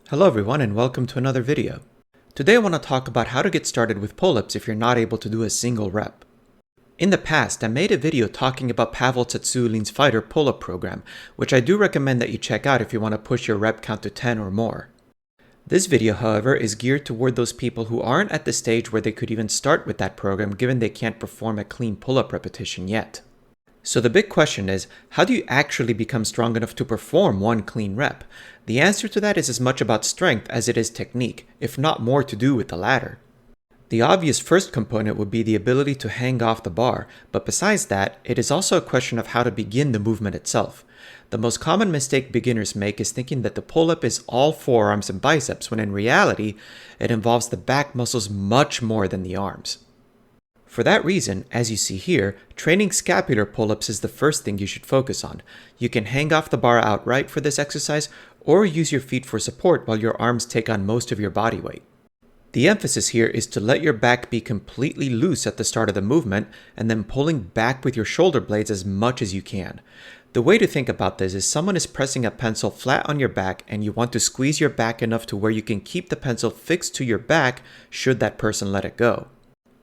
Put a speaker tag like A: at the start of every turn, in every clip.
A: Hello everyone and welcome to another video. Today I want to talk about how to get started with pull-ups if you're not able to do a single rep. In the past, I made a video talking about Pavel Tsatsoulin's fighter pull-up program, which I do recommend that you check out if you want to push your rep count to 10 or more. This video, however, is geared toward those people who aren't at the stage where they could even start with that program given they can't perform a clean pull-up repetition yet. So the big question is, how do you actually become strong enough to perform one clean rep? The answer to that is as much about strength as it is technique, if not more to do with the latter. The obvious first component would be the ability to hang off the bar, but besides that, it is also a question of how to begin the movement itself. The most common mistake beginners make is thinking that the pull-up is all forearms and biceps, when in reality, it involves the back muscles much more than the arms. For that reason, as you see here, training scapular pull-ups is the first thing you should focus on. You can hang off the bar outright for this exercise, or use your feet for support while your arms take on most of your body weight. The emphasis here is to let your back be completely loose at the start of the movement, and then pulling back with your shoulder blades as much as you can. The way to think about this is someone is pressing a pencil flat on your back and you want to squeeze your back enough to where you can keep the pencil fixed to your back should that person let it go.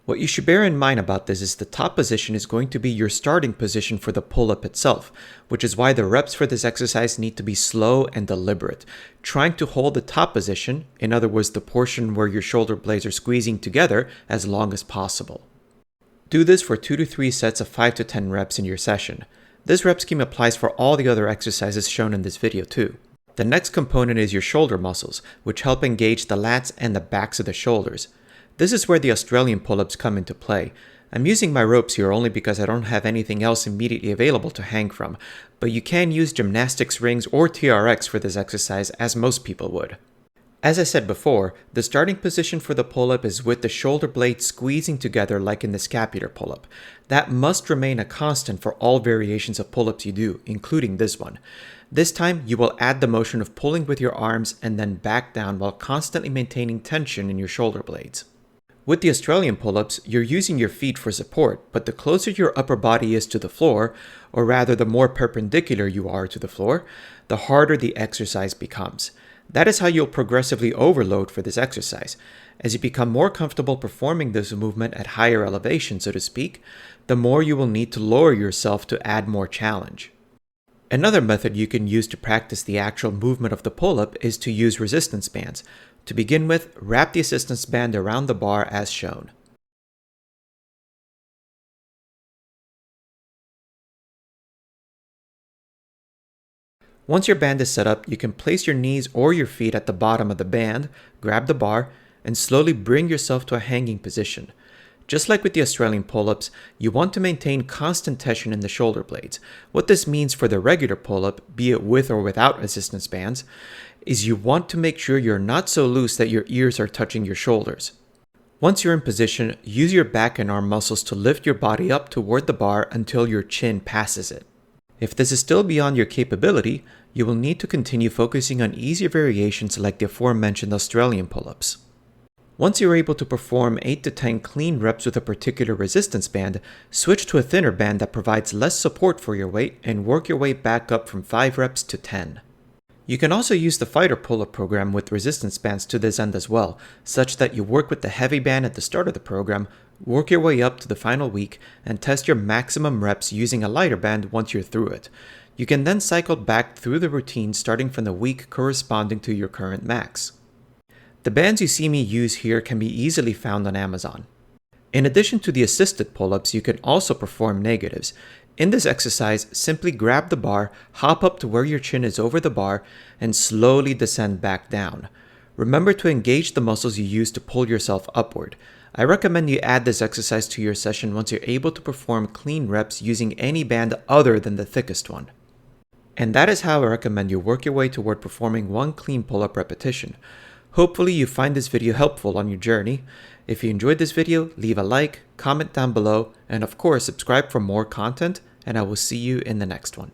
A: What you should bear in mind about this is the top position is going to be your starting position for the pull-up itself, which is why the reps for this exercise need to be slow and deliberate, trying to hold the top position, in other words the portion where your shoulder blades are squeezing together, as long as possible. Do this for 2 to 3 sets of 5 to 10 reps in your session. This rep scheme applies for all the other exercises shown in this video too. The next component is your shoulder muscles, which help engage the lats and the backs of the shoulders. This is where the Australian pull-ups come into play. I'm using my ropes here only because I don't have anything else immediately available to hang from, but you can use gymnastics rings or TRX for this exercise as most people would. As I said before, the starting position for the pull-up is with the shoulder blades squeezing together like in the scapular pull-up. That must remain a constant for all variations of pull-ups you do, including this one. This time, you will add the motion of pulling with your arms and then back down while constantly maintaining tension in your shoulder blades. With the Australian pull-ups, you're using your feet for support, but the closer your upper body is to the floor, or rather the more perpendicular you are to the floor, the harder the exercise becomes. That is how you'll progressively overload for this exercise. As you become more comfortable performing this movement at higher elevation, so to speak, the more you will need to lower yourself to add more challenge. Another method you can use to practice the actual movement of the pull-up is to use resistance bands. To begin with, wrap the assistance band around the bar as shown. Once your band is set up, you can place your knees or your feet at the bottom of the band, grab the bar, and slowly bring yourself to a hanging position. Just like with the Australian pull-ups, you want to maintain constant tension in the shoulder blades. What this means for the regular pull-up, be it with or without resistance bands, is you want to make sure you're not so loose that your ears are touching your shoulders. Once you're in position, use your back and arm muscles to lift your body up toward the bar until your chin passes it. If this is still beyond your capability, you will need to continue focusing on easier variations like the aforementioned Australian pull-ups. Once you're able to perform 8 to 10 clean reps with a particular resistance band, switch to a thinner band that provides less support for your weight and work your way back up from 5 reps to 10. You can also use the fighter pull-up program with resistance bands to this end as well, such that you work with the heavy band at the start of the program, work your way up to the final week, and test your maximum reps using a lighter band once you're through it. You can then cycle back through the routine starting from the week corresponding to your current max. The bands you see me use here can be easily found on Amazon. In addition to the assisted pull-ups, you can also perform negatives. In this exercise, simply grab the bar, hop up to where your chin is over the bar, and slowly descend back down. Remember to engage the muscles you use to pull yourself upward. I recommend you add this exercise to your session once you're able to perform clean reps using any band other than the thickest one. And that is how I recommend you work your way toward performing one clean pull-up repetition. Hopefully you find this video helpful on your journey. If you enjoyed this video, leave a like, comment down below, and of course subscribe for more content, and I will see you in the next one.